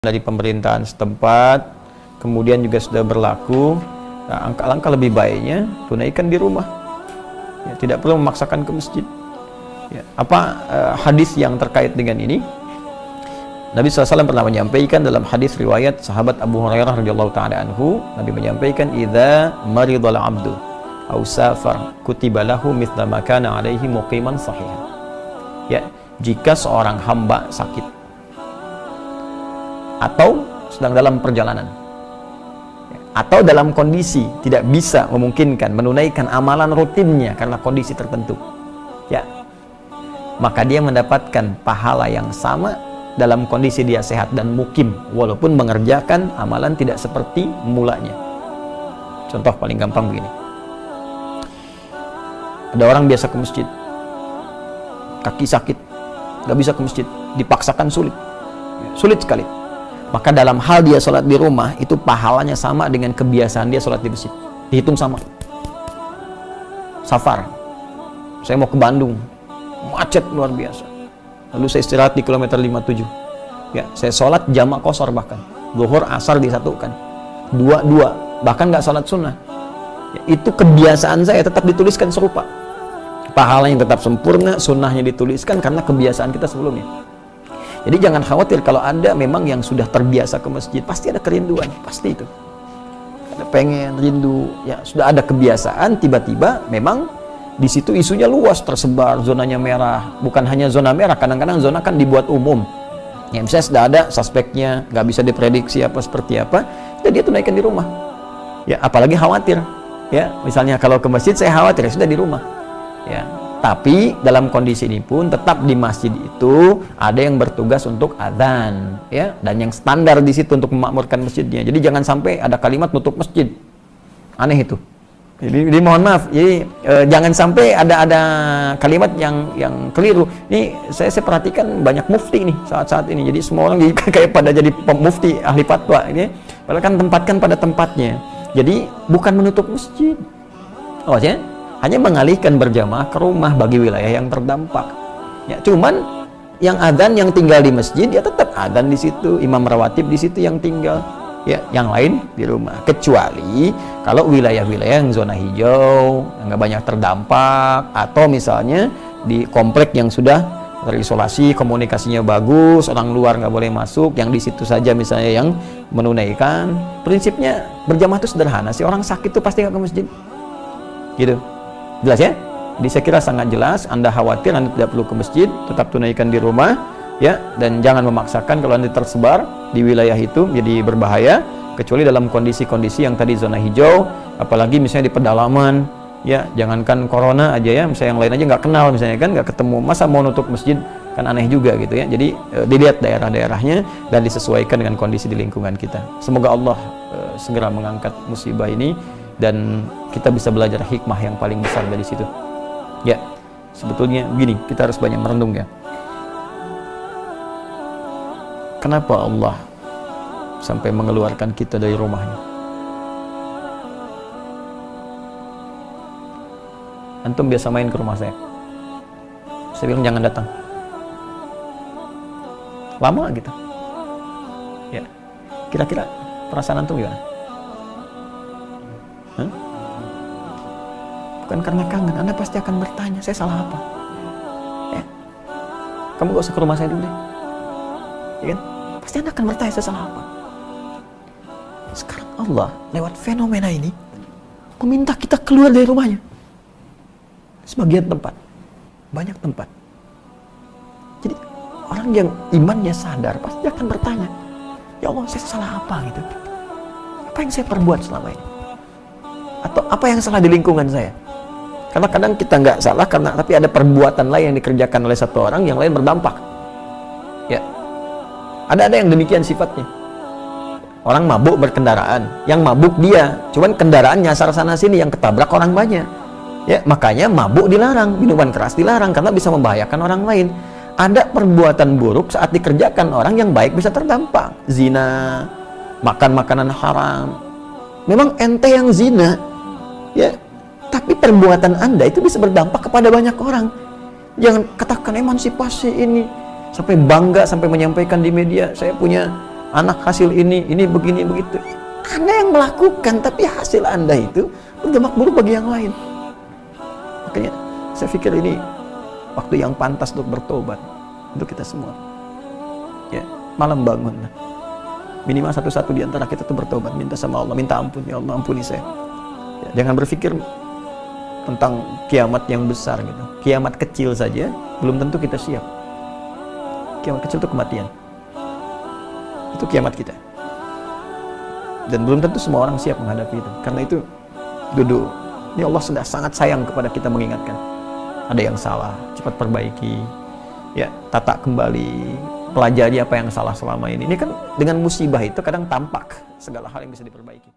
dari pemerintahan setempat, kemudian juga sudah berlaku. Nah, langkah lebih baiknya tunaikan di rumah, ya, tidak perlu memaksakan ke masjid. Ya, hadis yang terkait dengan ini, Nabi SAW pernah menyampaikan dalam hadis riwayat sahabat Abu Hurairah radhiyallahu taala anhu, Nabi menyampaikan, "Idza maridal 'abdu aw safar kutiba lahu mithla ma kana 'alaihi muqiman sahihan." Ya, jika seorang hamba sakit atau sedang dalam perjalanan, atau dalam kondisi tidak bisa memungkinkan menunaikan amalan rutinnya karena kondisi tertentu, ya, maka dia mendapatkan pahala yang sama dalam kondisi dia sehat dan mukim, walaupun mengerjakan amalan tidak seperti mulanya. Contoh paling gampang begini, ada orang biasa ke masjid, kaki sakit, gak bisa ke masjid, dipaksakan, sulit sekali. Maka dalam hal dia sholat di rumah, itu pahalanya sama dengan kebiasaan dia sholat di masjid. Dihitung sama. Safar, saya mau ke Bandung, macet luar biasa, lalu saya istirahat di kilometer 57. Ya, saya sholat jamak qashar, bahkan zuhur asar disatukan, dua, bahkan nggak sholat sunnah. Ya, itu kebiasaan saya tetap dituliskan serupa. Pahalanya tetap sempurna, sunnahnya dituliskan karena kebiasaan kita sebelumnya. Jadi jangan khawatir kalau Anda memang yang sudah terbiasa ke masjid, pasti ada kerinduan, pasti itu. Ada pengen, rindu, ya sudah ada kebiasaan, tiba-tiba memang di situ isunya luas, tersebar, zonanya merah. Bukan hanya zona merah, kadang-kadang zona kan dibuat umum. Ya, misalnya sudah ada suspeknya, nggak bisa diprediksi apa seperti apa, jadi dia tunaikan di rumah. Ya, apalagi khawatir. Ya, misalnya kalau ke masjid saya khawatir, ya sudah di rumah. Ya. Tapi dalam kondisi ini pun tetap di masjid itu ada yang bertugas untuk adzan, ya, dan yang standar di situ untuk memakmurkan masjidnya. Jadi jangan sampai ada kalimat nutup masjid, aneh itu. Jadi mohon maaf, jadi jangan sampai ada kalimat yang keliru. Ini saya perhatikan banyak mufti nih saat ini. Jadi semua orang kayak pada jadi mufti ahli fatwa ini. Padahal kan tempatkan pada tempatnya. Jadi bukan menutup masjid. Oh ya. Hanya mengalihkan berjamaah ke rumah bagi wilayah yang terdampak. Ya, cuman yang adzan yang tinggal di masjid, ya tetap adzan di situ, imam rawatib di situ yang tinggal. Ya, yang lain di rumah. Kecuali kalau wilayah-wilayah yang zona hijau, yang nggak banyak terdampak, atau misalnya di komplek yang sudah terisolasi, komunikasinya bagus, orang luar nggak boleh masuk, yang di situ saja misalnya yang menunaikan. Prinsipnya berjamaah itu sederhana sih, orang sakit itu pasti nggak ke masjid. Gitu. Jelas ya? Jadi saya kira sangat jelas. Anda khawatir, Anda tidak perlu ke masjid, tetap tunaikan di rumah, ya, dan jangan memaksakan. Kalau Anda tersebar di wilayah itu jadi berbahaya, kecuali dalam kondisi-kondisi yang tadi zona hijau, apalagi misalnya di pedalaman, ya, jangankan corona aja ya, misalnya yang lain aja nggak kenal, misalnya kan nggak ketemu, masa mau nutup masjid, kan aneh juga gitu ya. Jadi dilihat daerah-daerahnya dan disesuaikan dengan kondisi di lingkungan kita. Semoga Allah segera mengangkat musibah ini dan kita bisa belajar hikmah yang paling besar dari situ. Ya, sebetulnya begini, kita harus banyak merenung ya. Kenapa Allah sampai mengeluarkan kita dari rumahnya? Antum biasa main ke rumah saya bilang jangan datang. Lama gitu. Ya, kira-kira perasaan antum gimana? Bukan karena kangen, Anda pasti akan bertanya, saya salah apa? Ya. Kamu gak usah ke rumah saya dulu deh, ya kan? Pasti Anda akan bertanya, saya salah apa? Sekarang Allah lewat fenomena ini meminta kita keluar dari rumahnya. Sebagian tempat, banyak tempat. Jadi orang yang imannya sadar pasti akan bertanya, ya Allah, saya salah apa gitu? Apa yang saya perbuat selama ini? Atau apa yang salah di lingkungan saya? Karena kadang kita nggak salah tapi ada perbuatan lain yang dikerjakan oleh satu orang yang lain berdampak. Ya, ada yang demikian sifatnya. Orang mabuk berkendaraan, yang mabuk dia, cuman kendaraan nyasar sana sini, yang ketabrak orang banyak. Ya, makanya mabuk dilarang, minuman keras dilarang karena bisa membahayakan orang lain. Ada perbuatan buruk saat dikerjakan orang yang baik bisa terdampak. Zina, makan makanan haram. Memang ente yang zina, ya. Tapi perbuatan Anda itu bisa berdampak kepada banyak orang. Jangan katakan emansipasi ini sampai bangga, sampai menyampaikan di media, saya punya anak hasil ini begini begitu. Anda yang melakukan, tapi hasil Anda itu berdampak buruk bagi yang lain. Makanya saya pikir ini waktu yang pantas untuk bertobat untuk kita semua. Ya, malam bangun. Minimal satu-satu di antara kita itu bertobat, minta sama Allah, minta ampun, ya Allah ampuni saya. Ya, jangan berpikir tentang kiamat yang besar gitu. Kiamat kecil saja belum tentu kita siap. Kiamat kecil itu kematian. Itu kiamat kita. Dan belum tentu semua orang siap menghadapi itu. Karena itu duduk. Ini Allah sudah sangat sayang kepada kita mengingatkan. Ada yang salah, cepat perbaiki. Ya, tata kembali, pelajari apa yang salah selama ini. Ini kan dengan musibah itu kadang tampak segala hal yang bisa diperbaiki.